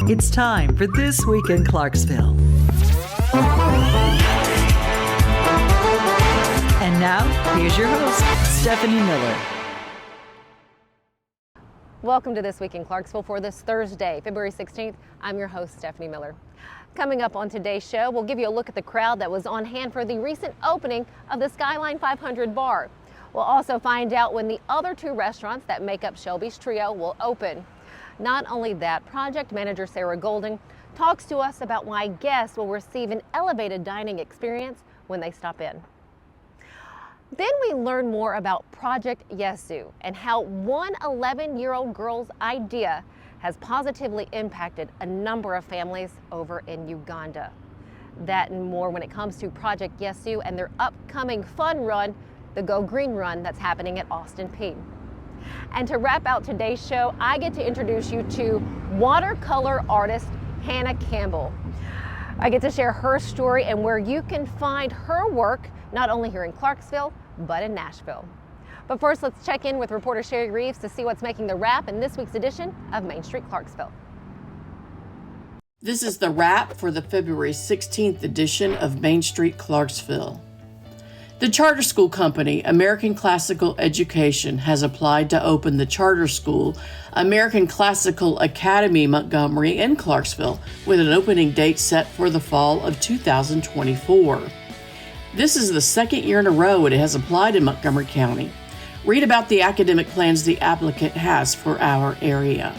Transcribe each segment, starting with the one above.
It's time for This Week in Clarksville. And now, here's your host, Stephanie Miller. Welcome to This Week in Clarksville for this Thursday, February 16th. I'm your host, Stephanie Miller. Coming up on today's show, we'll give you a look at the crowd that was on hand for the recent opening of the Skyline 500 bar. We'll also find out when the other two restaurants that make up Shelby's Trio will open. Not only that, project manager Sarah Golden talks to us about why guests will receive an elevated dining experience when they stop in. Then we learn more about Project Yesu and how one 11-year-old girl's idea has positively impacted a number of families over in Uganda. That and more when it comes to Project Yesu and their upcoming fun run, the Go Green Run that's happening at Austin Peay. And to wrap out today's show, I get to introduce you to watercolor artist Hannah Campbell. I get to share her story and where you can find her work, not only here in Clarksville, but in Nashville. But first, let's check in with reporter Sherry Reeves to see what's making the wrap in this week's edition of Main Street Clarksville. This is the wrap for the February 16th edition of Main Street Clarksville. The charter school company, American Classical Education, has applied to open the charter school, American Classical Academy Montgomery in Clarksville, with an opening date set for the fall of 2024. This is the second year in a row it has applied in Montgomery County. Read about the academic plans the applicant has for our area.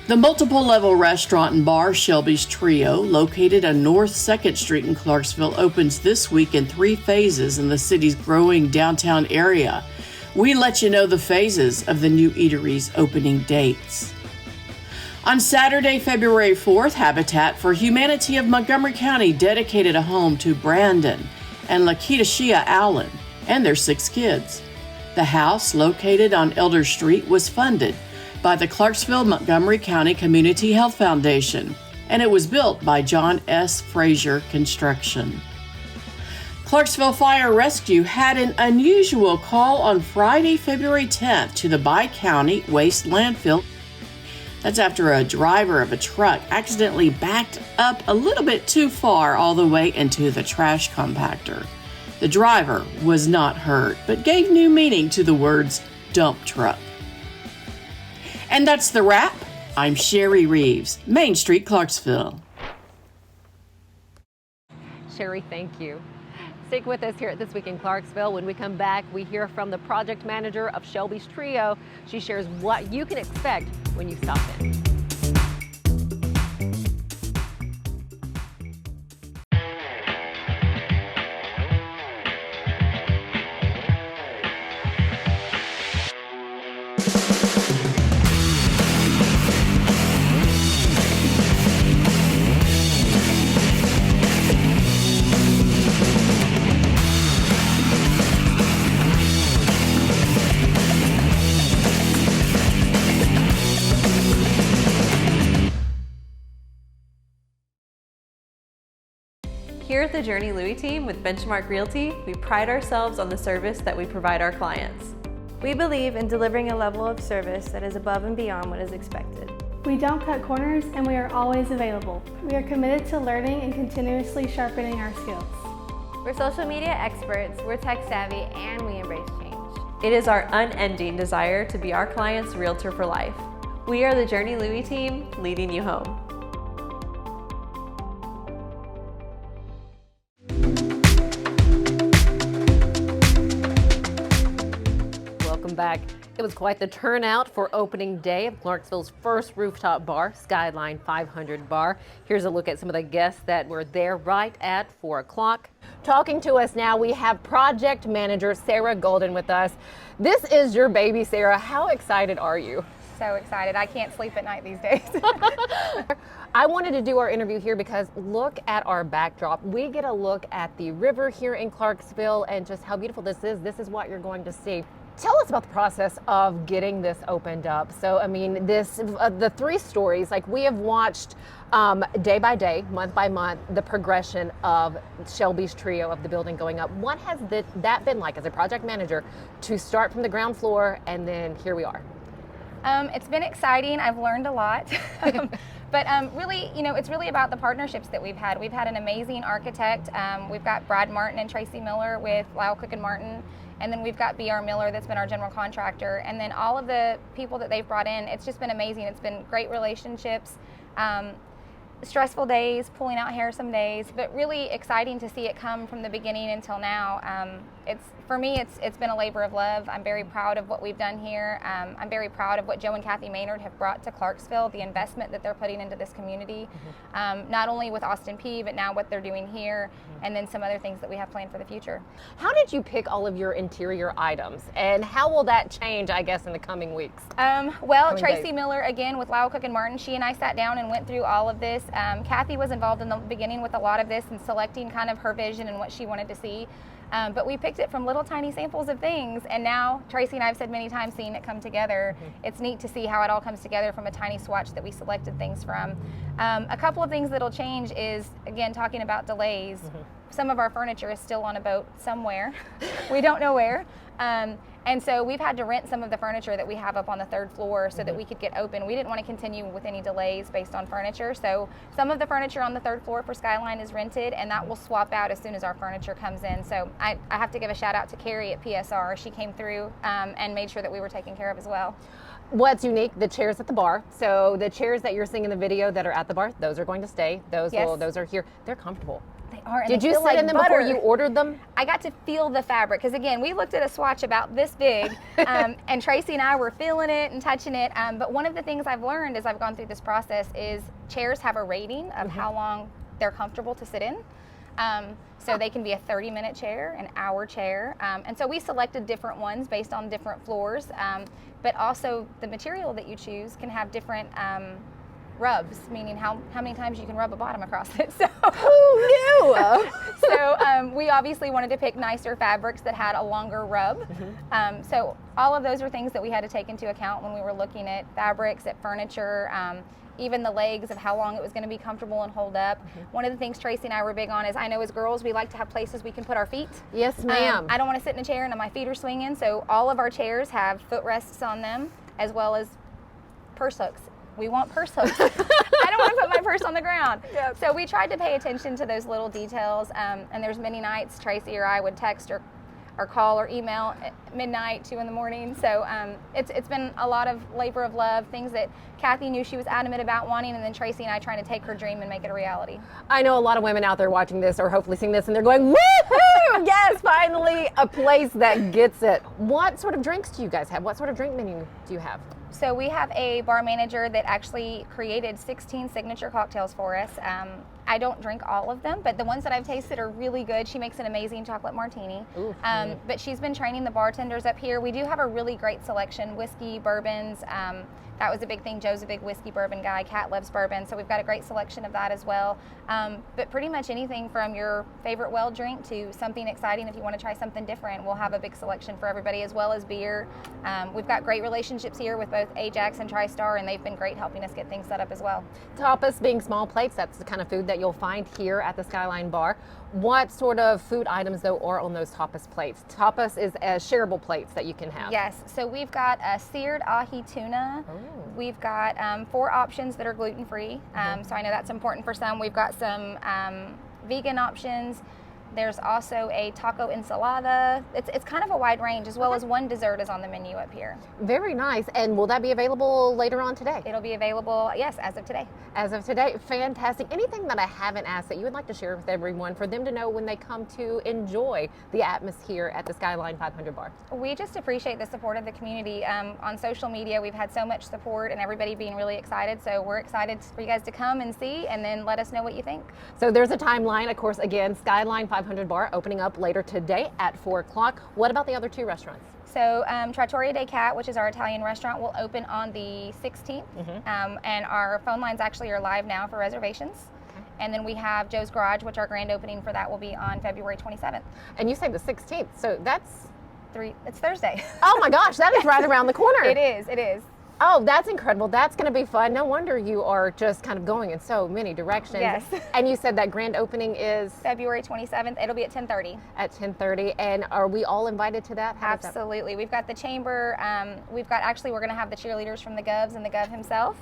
The multiple-level restaurant and bar Shelby's Trio, located on North 2nd Street in Clarksville, opens this week in 3 phases in the city's growing downtown area. We let you know the phases of the new eatery's opening dates. On Saturday, February 4th, Habitat for Humanity of Montgomery County dedicated a home to Brandon and Lakita Shia Allen and their 6 kids. The house, located on Elder Street, was funded by the Clarksville-Montgomery County Community Health Foundation, and it was built by John S. Frazier Construction. Clarksville Fire Rescue had an unusual call on Friday, February 10th to the Bi-County Waste Landfill. That's after a driver of a truck accidentally backed up a little bit too far all the way into the trash compactor. The driver was not hurt, but gave new meaning to the words dump truck. And that's the wrap. I'm Sherry Reeves, Main Street, Clarksville. Sherry, thank you. Stick with us here at This Week in Clarksville. When we come back, we hear from the project manager of Shelby's Trio. She shares what you can expect when you stop in. Here at the Journey Louis team with Benchmark Realty, we pride ourselves on the service that we provide our clients. We believe in delivering a level of service that is above and beyond what is expected. We don't cut corners and we are always available. We are committed to learning and continuously sharpening our skills. We're social media experts, we're tech savvy, and we embrace change. It is our unending desire to be our client's realtor for life. We are the Journey Louis team, leading you home. Back. It was quite the turnout for opening day of Clarksville's first rooftop bar, Skyline 500 Bar. Here's a look at some of the guests that were there right at 4 o'clock. Talking to us now, we have project manager Sarah Golden with us. This is your baby, Sarah. How excited are you? So excited. I can't sleep at night these days. I wanted to do our interview here because look at our backdrop. We get a look at the river here in Clarksville and just how beautiful this is. This is what you're going to see. Tell us about the process of getting this opened up. So, I mean, the 3 stories, like we have watched day by day, month by month, the progression of Shelby's Trio of the building going up. What has that been like as a project manager to start from the ground floor and then here we are? It's been exciting. I've learned a lot. But really, it's really about the partnerships that we've had. We've had an amazing architect. We've got Brad Martin and Tracy Miller with Lyle Cook and Martin. And then we've got B.R. Miller that's been our general contractor. And then all of the people that they've brought in, it's just been amazing. It's been great relationships. Stressful days, pulling out hair some days, but really exciting to see it come from the beginning until now. For me, it's been a labor of love. I'm very proud of what we've done here. I'm very proud of what Joe and Kathy Maynard have brought to Clarksville, the investment that they're putting into this community, not only with Austin P, but now what they're doing here, and then some other things that we have planned for the future. How did you pick all of your interior items, and how will that change, I guess, in the coming weeks? Tracy Miller, again, with Lyle Cook and Martin, she and I sat down and went through all of this. Kathy was involved in the beginning with a lot of this and selecting kind of her vision and what she wanted to see. But we picked it from little tiny samples of things, and now Tracy and I have said many times, seeing it come together, it's neat to see how it all comes together from a tiny swatch that we selected things from. A couple of things that'll change is, again, talking about delays. Some of our furniture is still on a boat somewhere. We don't know where. And so we've had to rent some of the furniture that we have up on the third floor so that we could get open. We didn't want to continue with any delays based on furniture. So some of the furniture on the third floor for Skyline is rented, and that will swap out as soon as our furniture comes in. So I have to give a shout out to Carrie at PSR. She came through and made sure that we were taken care of as well. What's unique, the chairs at the bar. So the chairs that you're seeing in the video that are at the bar, those are going to stay. Those are here. They're comfortable. They are. And did they you feel sit like in them butter. before you ordered them? I got to feel the fabric, because again, we looked at a swatch about this big, and Tracy and I were feeling it and touching it. But one of the things I've learned as I've gone through this process is chairs have a rating of how long they're comfortable to sit in. So they can be a 30-minute chair, an hour chair. And so we selected different ones based on different floors. But also the material that you choose can have different rubs, meaning how many times you can rub a bottom across it. So who knew? So we obviously wanted to pick nicer fabrics that had a longer rub. So all of those are things that we had to take into account when we were looking at fabrics, at furniture, even the legs of how long it was going to be comfortable and hold up. One of the things Tracy and I were big on is, I know as girls we like to have places we can put our feet. Yes, ma'am. I don't want to sit in a chair and my feet are swinging, so all of our chairs have footrests on them, as well as purse hooks. We want purse hooks. I don't want to put my purse on the ground. Yep. So we tried to pay attention to those little details, and there's many nights Tracy or I would text or call or email at midnight, 2 in the morning. So it's been a lot of labor of love, things that Kathy knew she was adamant about wanting, and then Tracy and I trying to take her dream and make it a reality. I know a lot of women out there watching this or hopefully seeing this, and they're going, woohoo! Yes, finally a place that gets it. What sort of drinks do you guys have? What sort of drink menu do you have? So we have a bar manager that actually created 16 signature cocktails for us. I don't drink all of them, but the ones that I've tasted are really good. She makes an amazing chocolate martini. But she's been training the bartenders up here. We do have a really great selection, whiskey, bourbons. That was a big thing. Joe's a big whiskey bourbon guy. Kat loves bourbon, so we've got a great selection of that as well. But pretty much anything from your favorite well drink to something exciting if you want to try something different. We'll have a big selection for everybody, as well as beer. We've got great relationships here with both Ajax and TriStar, and they've been great helping us get things set up as well. Tapas being small plates, that's the kind of food that you'll find here at the Skyline Bar. What sort of food items, though, are on those tapas plates? Tapas is shareable plates that you can have. Yes, so we've got a seared ahi tuna. We've got 4 options that are gluten-free, so I know that's important for some. We've got some vegan options. There's also a taco ensalada. It's kind of a wide range, as well as one dessert is on the menu up here. Very nice. And will that be available later on today? It'll be available, yes, as of today. As of today. Fantastic. Anything that I haven't asked that you would like to share with everyone for them to know when they come to enjoy the atmosphere at the Skyline 500 Bar? We just appreciate the support of the community. On social media, we've had so much support and everybody being really excited. So we're excited for you guys to come and see, and then let us know what you think. So there's a timeline, of course, again, Skyline 500 Bar opening up later today at 4 o'clock. What about the other 2 restaurants? So Trattoria dei Cat, which is our Italian restaurant, will open on the 16th. And our phone lines actually are live now for reservations. And then we have Joe's Garage, which our grand opening for that will be on February 27th. And you say the 16th, so that's... It's Thursday. Oh my gosh, that is right around the corner. It is. Oh, that's incredible. That's going to be fun. No wonder you are just kind of going in so many directions. Yes. And you said that grand opening is February 27th. It'll be at 10:30. at 10:30. And are we all invited to that? How does that- Absolutely. We've got the chamber. We've got, actually, we're going to have the cheerleaders from the Govs and the Gov himself.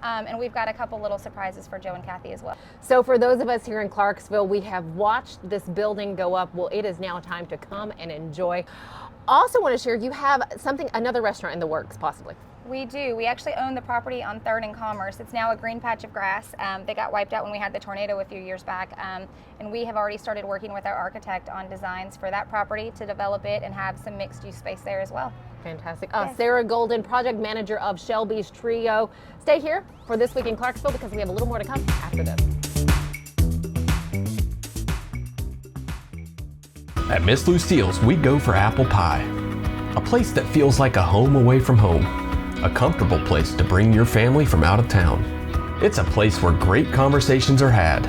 And we've got a couple little surprises for Joe and Kathy as well. So for those of us here in Clarksville, we have watched this building go up. Well, it is now time to come and enjoy. Also want to share, you have another restaurant in the works, possibly. We do. We actually own the property on 3rd and Commerce. It's now a green patch of grass. They got wiped out when we had the tornado a few years back. And we have already started working with our architect on designs for that property to develop it and have some mixed use space there as well. Fantastic. Yes. Sarah Golden, project manager of Shelby's Trio. Stay here for This Week in Clarksville because we have a little more to come after this. At Miss Lucille's, we go for apple pie. A place that feels like a home away from home. A comfortable place to bring your family from out of town. It's a place where great conversations are had.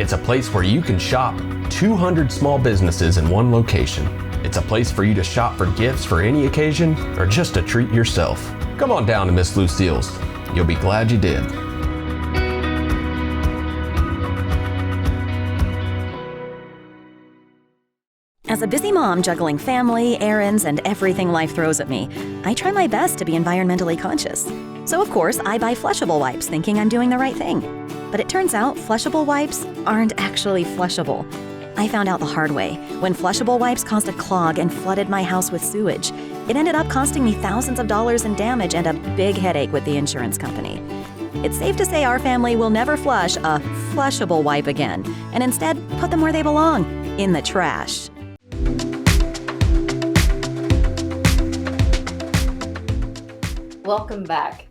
It's a place where you can shop 200 small businesses in one location. It's a place for you to shop for gifts for any occasion or just to treat yourself. Come on down to Miss Lucille's. You'll be glad you did. As a busy mom juggling family, errands, and everything life throws at me, I try my best to be environmentally conscious. So of course, I buy flushable wipes thinking I'm doing the right thing. But it turns out flushable wipes aren't actually flushable. I found out the hard way when flushable wipes caused a clog and flooded my house with sewage. It ended up costing me thousands of dollars in damage and a big headache with the insurance company. It's safe to say our family will never flush a flushable wipe again, and instead put them where they belong, in the trash. Welcome back.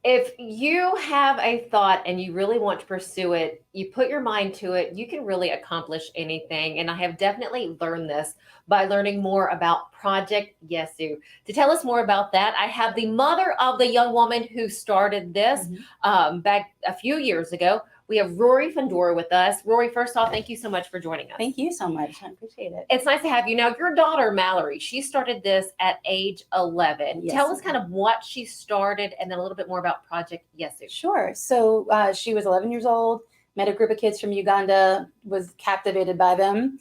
If you have a thought and you really want to pursue it, you put your mind to it, you can really accomplish anything. And I have definitely learned this by learning more about Project Yesu. To tell us more about that, I have the mother of the young woman who started this back a few years ago. We have Rory Fandora with us. Rory, first off, thank you so much for joining us. Thank you so much. I appreciate it. It's nice to have you. Now, your daughter, Mallory, she started this at age 11. Yes. Tell us kind of what she started and then a little bit more about Project Yesu. Sure. So she was 11 years old, met a group of kids from Uganda, was captivated by them.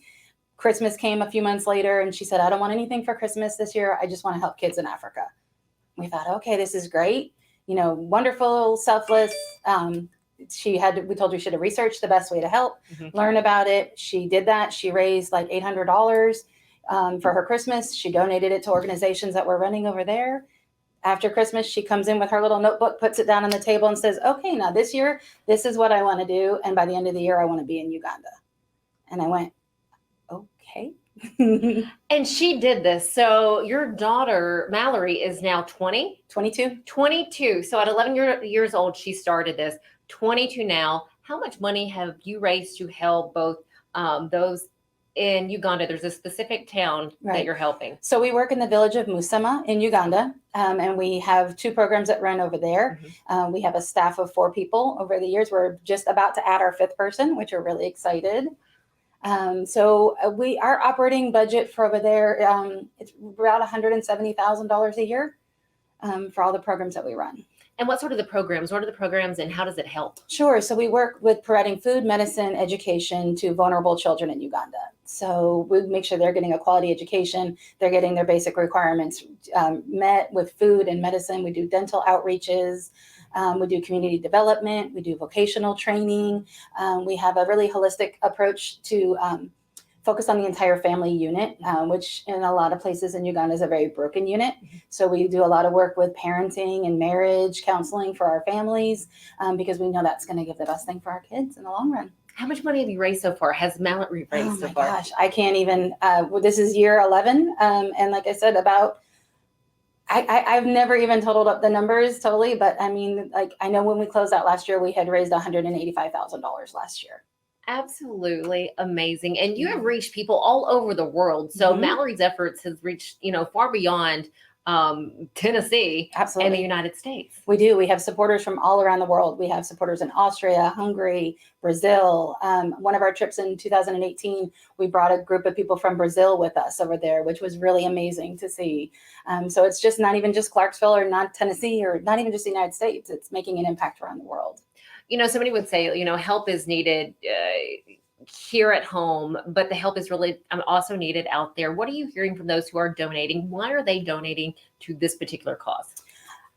Christmas came a few months later and she said, I don't want anything for Christmas this year. I just want to help kids in Africa. We thought, okay, this is great. You know, wonderful, selfless. We told her she should research the best way to help, learn about it. She did that. She raised like $800 for her Christmas. She donated it to organizations that were running over there. After Christmas, she comes in with her little notebook, puts it down on the table and says, okay, now this year, this is what I want to do. And by the end of the year, I want to be in Uganda. And I went, okay. And she did this. So your daughter, Mallory, is now 20? 22. 22. So at 11 years old, she started this. 22 now. How much money have you raised to help both those in Uganda? There's a specific town that you're helping. So we work in the village of Musama in Uganda, and we have 2 programs that run over there. We have a staff of 4 people over the years. We're just about to add our 5th person, which we're really excited. So our operating budget for over there, it's around $170,000 a year for all the programs that we run. And what sort of the programs? What are the programs and how does it help? Sure. So we work with providing food, medicine, education to vulnerable children in Uganda. So we make sure they're getting a quality education. They're getting their basic requirements met with food and medicine. We do dental outreaches. We do community development. We do vocational training. We have a really holistic approach to focus on the entire family unit, which in a lot of places in Uganda is a very broken unit. So we do a lot of work with parenting and marriage counseling for our families because we know that's going to give the best thing for our kids in the long run. How much money have you raised so far? Has Mallory raised so far? Oh my gosh, I can't even. This is year 11. And like I said, I've never even totaled up the numbers totally, but I mean, like I know when we closed out last year, we had raised $185,000 last year. Absolutely amazing. And you have reached people all over the world. So Mallory's efforts has reached, far beyond Tennessee Absolutely. and the United States. We do. We have supporters from all around the world. We have supporters in Austria, Hungary, Brazil. One of our trips in 2018, we brought a group of people from Brazil with us over there, which was really amazing to see. So it's just not even just Clarksville or not Tennessee or not even just the United States. It's making an impact around the world. Somebody would say, help is needed here at home, but the help is really also needed out there. What are you hearing from those who are donating? Why are they donating to this particular cause?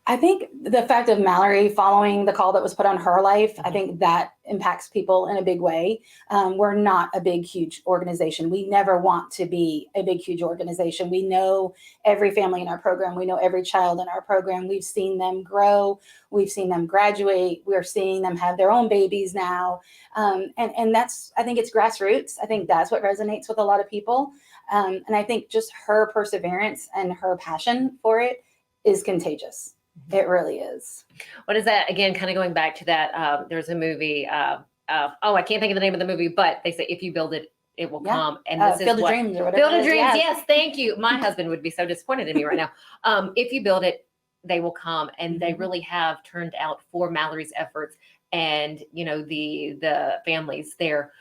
I think the fact of Mallory following the call that was put on her life, I think that impacts people in a big way. We're not a big, huge organization. We never want to be a big, huge organization. We know every family in our program. We know every child in our program. We've seen them grow. We've seen them graduate. We're seeing them have their own babies now. And that's, I think it's grassroots. I think that's what resonates with a lot of people. And I think just her perseverance and her passion for it is contagious. It really is. What is that? Again, kind of going back to that, there's a movie, I can't think of the name of the movie, but they say, if you build it, it will come. And this Field is of Dreams or whatever. Field of Dreams. Yes. Thank you. My husband would be so disappointed in me right now. If you build it, they will come. And they really have turned out for Mallory's efforts and, the families there.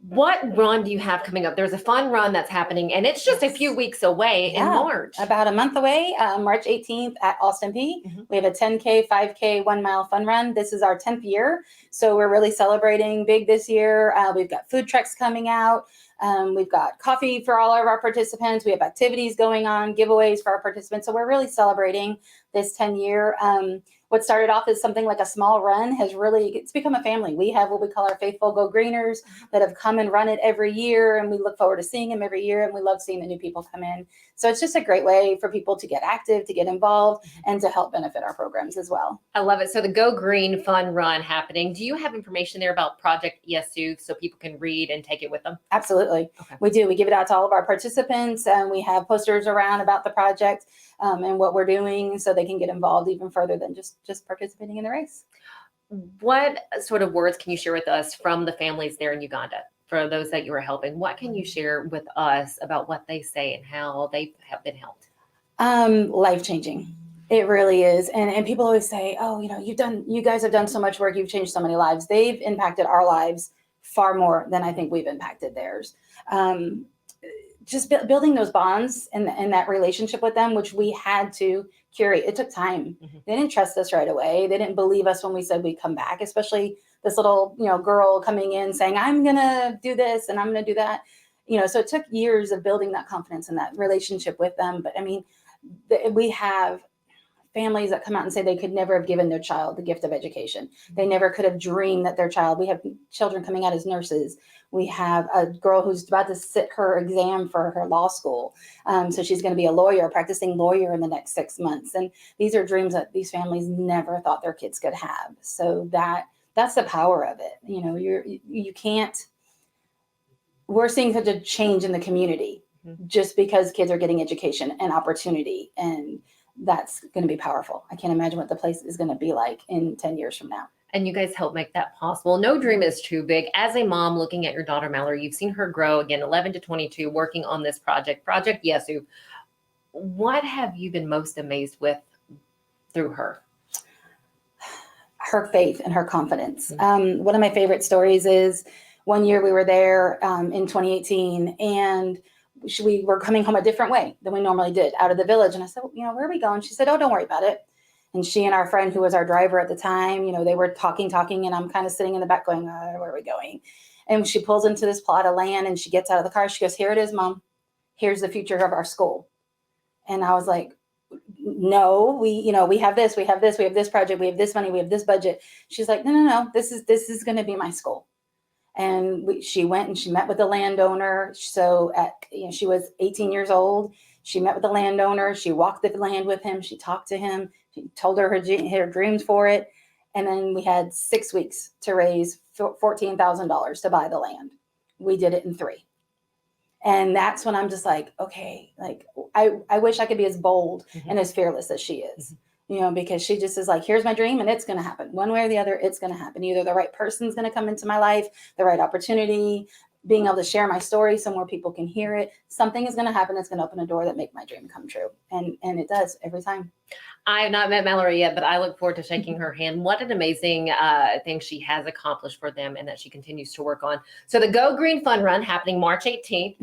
What run do you have coming up? There's a fun run that's happening, and it's just a few weeks away in March. About a month away, March 18th at Austin P. We have a 10K, 5K, 1 mile fun run. This is our 10th year, so we're really celebrating big this year. We've got food trucks coming out. We've got coffee for all of our participants. We have activities going on, giveaways for our participants. So we're really celebrating this 10-year. What started off as something like a small run it's become a family. We have what we call our faithful Go Greeners that have come and run it every year, and we look forward to seeing them every year, and we love seeing the new people come in. So it's just a great way for people to get active, to get involved, and to help benefit our programs as well. I love it. So the Go Green Fun Run happening. Do you have information there about Project ESU so people can read and take it with them? Absolutely. Okay. We do. We give it out to all of our participants, and we have posters around about the project and what we're doing so they can get involved even further than just participating in the race. What sort of words can you share with us from the families there in Uganda? For those that you are helping, what can you share with us about what they say and how they have been helped? Life-changing. It really is. And people always say, oh, you guys have done so much work. You've changed so many lives. They've impacted our lives far more than I think we've impacted theirs. Just building those bonds and that relationship with them, which we had to curate. It took time. They didn't trust us right away. They didn't believe us when we said we'd come back, especially this little, girl coming in saying, I'm going to do this and I'm going to do that. So it took years of building that confidence and that relationship with them. But I mean, we have families that come out and say they could never have given their child the gift of education. They never could have dreamed that their child, we have children coming out as nurses. We have a girl who's about to sit her exam for her law school. So she's going to be a practicing lawyer in the next 6 months. And these are dreams that these families never thought their kids could have. So that's the power of it. You can't, we're seeing such a change in the community just because kids are getting education and opportunity, and that's going to be powerful. I can't imagine what the place is going to be like in 10 years from now. And you guys help make that possible. No dream is too big. As a mom looking at your daughter, Mallory, you've seen her grow again, 11 to 22, working on this project, Project Yesu. What have you been most amazed with through her? Her faith and her confidence. One of my favorite stories is one year we were there in 2018, and we were coming home a different way than we normally did out of the village. And I said, where are we going? She said, oh, don't worry about it. And she and our friend who was our driver at the time, they were talking, and I'm kind of sitting in the back going, where are we going? And she pulls into this plot of land and she gets out of the car. She goes, here it is, Mom. Here's the future of our school. And I was like, no, we have this, we have this project, we have this money, we have this budget. She's like, no, this is going to be my school. And she went and she met with the landowner. So she was 18 years old. She met with the landowner. She walked the land with him. She talked to him. She told her dreams for it. And then we had 6 weeks to raise $14,000 to buy the land. We did it in 3. And that's when I'm just like, okay, I wish I could be as bold and as fearless as she is. Because she just is like, here's my dream and it's going to happen. One way or the other, it's going to happen. Either the right person's going to come into my life, the right opportunity, being able to share my story so more people can hear it, something is going to happen that's going to open a door that make my dream come true. And it does every time. I have not met Mallory yet, but I look forward to shaking her hand. What an amazing thing she has accomplished for them and that she continues to work on. So the Go Green Fun Run happening March 18th.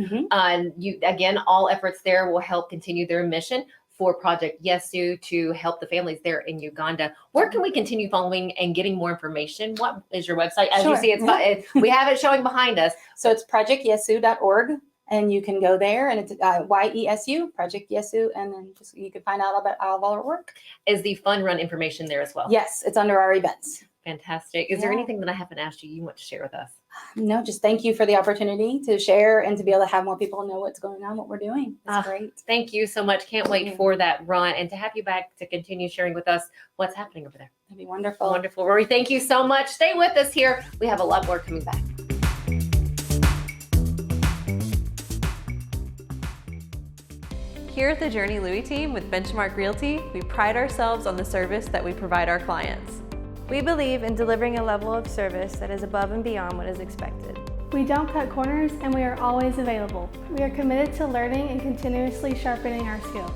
Again, all efforts there will help continue their mission for Project Yesu to help the families there in Uganda. Where can we continue following and getting more information? What is your website? As you see, we have it showing behind us. So it's projectyesu.org. And you can go there, and it's YESU, Project Yesu, and then you can find out about all of our work. Is the fun run information there as well? Yes, it's under our events. Fantastic. Is there anything that I haven't asked you want to share with us? No, just thank you for the opportunity to share and to be able to have more people know what's going on, what we're doing. It's great. Thank you so much. Can't wait for that run and to have you back to continue sharing with us what's happening over there. That'd be wonderful. Wonderful. Rory, thank you so much. Stay with us here. We have a lot more coming back. Here at the Journey Louis team with Benchmark Realty, we pride ourselves on the service that we provide our clients. We believe in delivering a level of service that is above and beyond what is expected. We don't cut corners and we are always available. We are committed to learning and continuously sharpening our skills.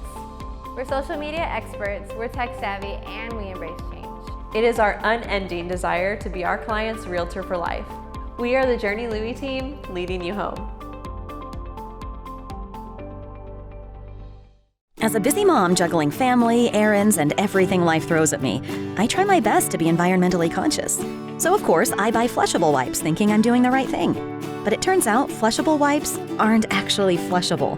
We're social media experts, we're tech savvy, and we embrace change. It is our unending desire to be our client's realtor for life. We are the Journey Louis team, leading you home. As a busy mom juggling family, errands, and everything life throws at me, I try my best to be environmentally conscious. So of course, I buy flushable wipes thinking I'm doing the right thing. But it turns out flushable wipes aren't actually flushable.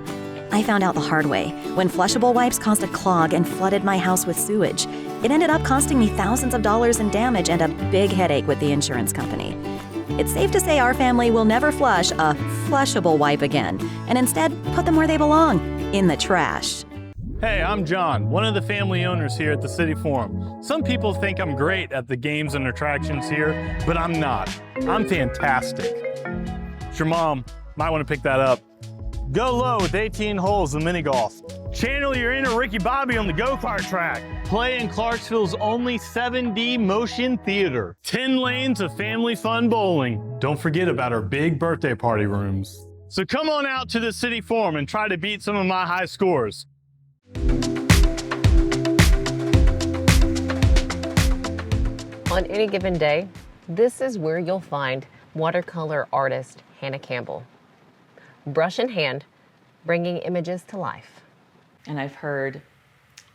I found out the hard way when flushable wipes caused a clog and flooded my house with sewage. It ended up costing me thousands of dollars in damage and a big headache with the insurance company. It's safe to say our family will never flush a flushable wipe again, and instead put them where they belong, in the trash. Hey, I'm John, one of the family owners here at the City Forum. Some people think I'm great at the games and attractions here, but I'm not. I'm fantastic. It's your mom. Might want to pick that up. Go low with 18 holes in mini golf. Channel your inner Ricky Bobby on the go-kart track. Play in Clarksville's only 7D motion theater. 10 lanes of family fun bowling. Don't forget about our big birthday party rooms. So come on out to the City Forum and try to beat some of my high scores. On any given day, this is where you'll find watercolor artist Hannah Campbell. Brush in hand, bringing images to life. And I've heard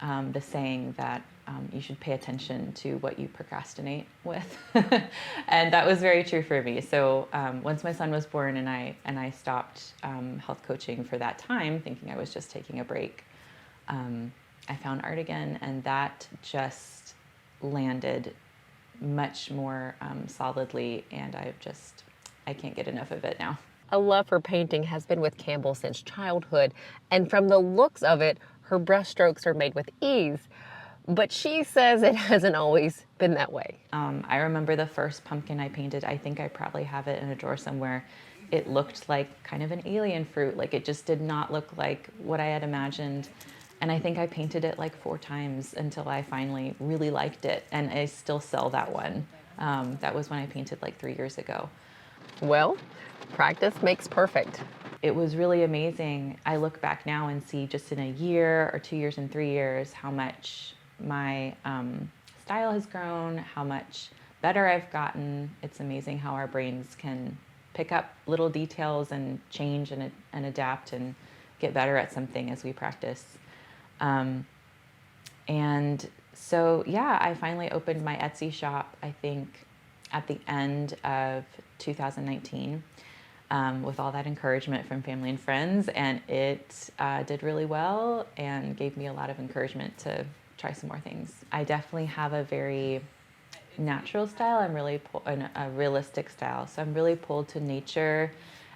the saying that you should pay attention to what you procrastinate with. And that was very true for me. So once my son was born and I stopped health coaching for that time, thinking I was just taking a break, I found art again, and that just landed much more solidly, and I can't get enough of it now. A love for painting has been with Campbell since childhood, and from the looks of it, her brushstrokes are made with ease. But she says it hasn't always been that way. I remember the first pumpkin I painted. I think I probably have it in a drawer somewhere. It looked like kind of an alien fruit. Like, it just did not look like what I had imagined. And I think I painted it like 4 times until I finally really liked it. And I still sell that one. That was when I painted like 3 years ago. Well, practice makes perfect. It was really amazing. I look back now and see just in a year or 2 years and 3 years how much my style has grown, how much better I've gotten. It's amazing how our brains can pick up little details and change and adapt and get better at something as we practice. And so, yeah, I finally opened my Etsy shop, I think, at the end of 2019 with all that encouragement from family and friends. And it did really well and gave me a lot of encouragement to try some more things. I definitely have a very natural style. I'm really a realistic style. So I'm really pulled to nature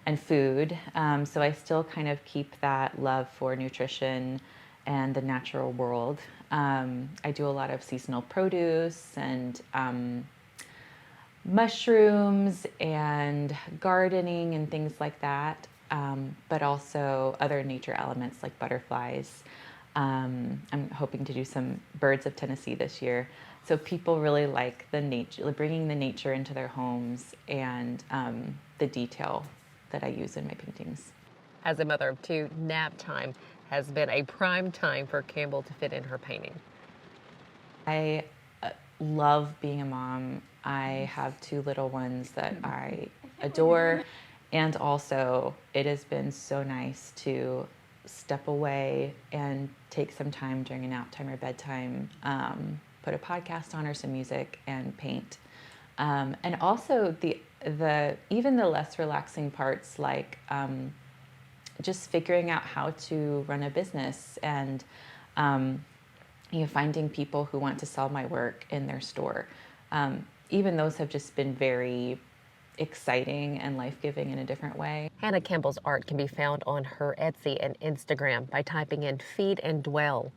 and food. So I still kind of keep that love for nutrition and the natural world. I do a lot of seasonal produce and mushrooms and gardening and things like that, but also other nature elements like butterflies. I'm hoping to do some birds of Tennessee this year. So people really like the nature, bringing the nature into their homes and the detail that I use in my paintings. As a mother of two, nap time has been a prime time for Campbell to fit in her painting. I love being a mom. I have two little ones that I adore, and also it has been so nice to step away and take some time during a nap time or bedtime, put a podcast on or some music and paint. And also even the less relaxing parts, like just figuring out how to run a business and finding people who want to sell my work in their store. Even those have just been very exciting and life-giving in a different way. Hannah Campbell's art can be found on her Etsy and Instagram by typing in Feed and Dwell.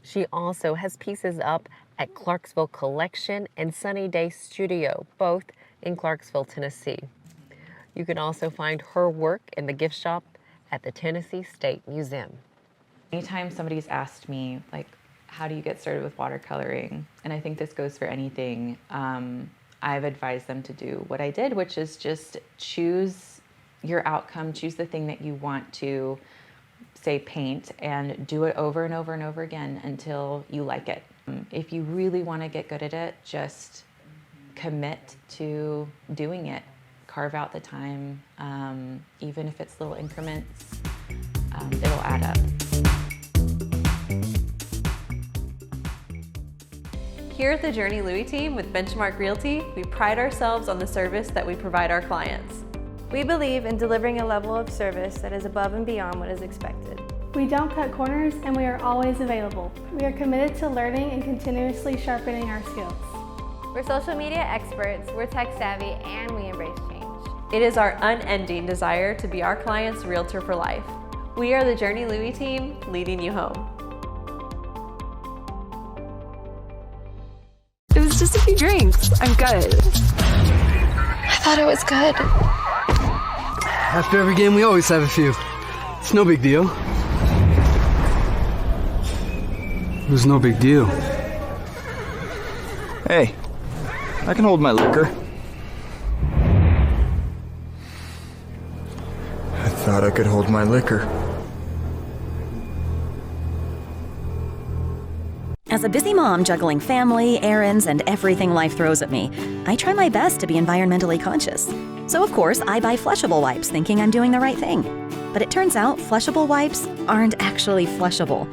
She also has pieces up at Clarksville Collection and Sunny Day Studio, both in Clarksville, Tennessee. You can also find her work in the gift shop at the Tennessee State Museum. Anytime somebody's asked me, like, how do you get started with watercoloring? And I think this goes for anything. I've advised them to do what I did, which is just choose your outcome, choose the thing that you want to, say, paint, and do it over and over and over again until you like it. If you really want to get good at it, just commit to doing it. Carve out the time, even if it's little increments, it'll add up. Here at the Journey Louis team with Benchmark Realty, we pride ourselves on the service that we provide our clients. We believe in delivering a level of service that is above and beyond what is expected. We don't cut corners and we are always available. We are committed to learning and continuously sharpening our skills. We're social media experts, we're tech savvy, and we embrace change. It is our unending desire to be our client's realtor for life. We are the Journey Louis team, leading you home. It was just a few drinks. I'm good. I thought it was good. After every game, we always have a few. It's no big deal. It was no big deal. Hey, I can hold my liquor. I thought I could hold my liquor. As a busy mom juggling family, errands, and everything life throws at me, I try my best to be environmentally conscious. So of course, I buy flushable wipes thinking I'm doing the right thing. But it turns out flushable wipes aren't actually flushable.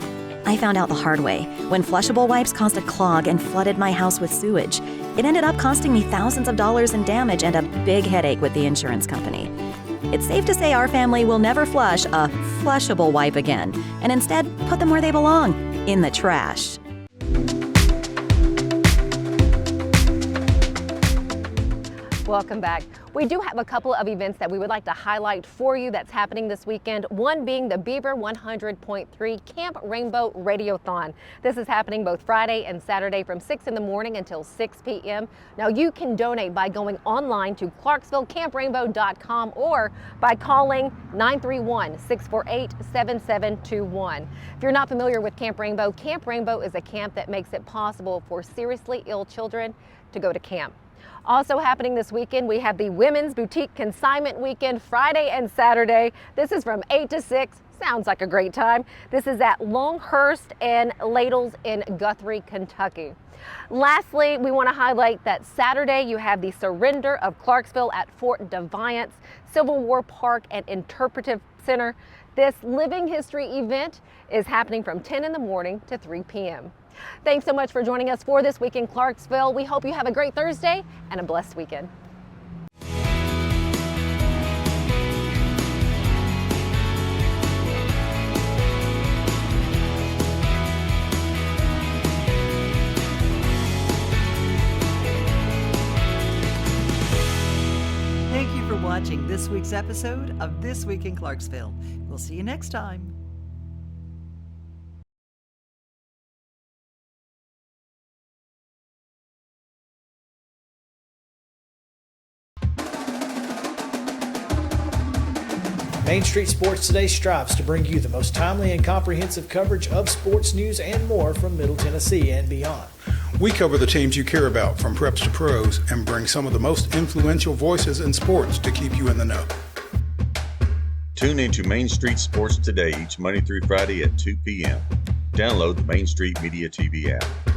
I found out the hard way when flushable wipes caused a clog and flooded my house with sewage. It ended up costing me thousands of dollars in damage and a big headache with the insurance company. It's safe to say our family will never flush a flushable wipe again, and instead put them where they belong, in the trash. Welcome back. We do have a couple of events that we would like to highlight for you that's happening this weekend. One being the Beaver 100.3 Camp Rainbow Radiothon. This is happening both Friday and Saturday from 6 in the morning until 6 p.m. Now you can donate by going online to ClarksvilleCampRainbow.com or by calling 931-648-7721. If you're not familiar with Camp Rainbow is a camp that makes it possible for seriously ill children to go to camp. Also happening this weekend, we have the Women's Boutique Consignment Weekend, Friday and Saturday. This is from 8 to 6. Sounds like a great time. This is at Longhurst and Ladles in Guthrie, Kentucky. Lastly, we want to highlight that Saturday you have the Surrender of Clarksville at Fort Defiance, Civil War Park and Interpretive Center. This living history event is happening from 10 in the morning to 3 p.m. Thanks so much for joining us for This Week in Clarksville. We hope you have a great Thursday and a blessed weekend. Thank you for watching this week's episode of This Week in Clarksville. We'll see you next time. Main Street Sports Today strives to bring you the most timely and comprehensive coverage of sports news and more from Middle Tennessee and beyond. We cover the teams you care about from preps to pros and bring some of the most influential voices in sports to keep you in the know. Tune into Main Street Sports Today each Monday through Friday at 2 p.m. Download the Main Street Media TV app.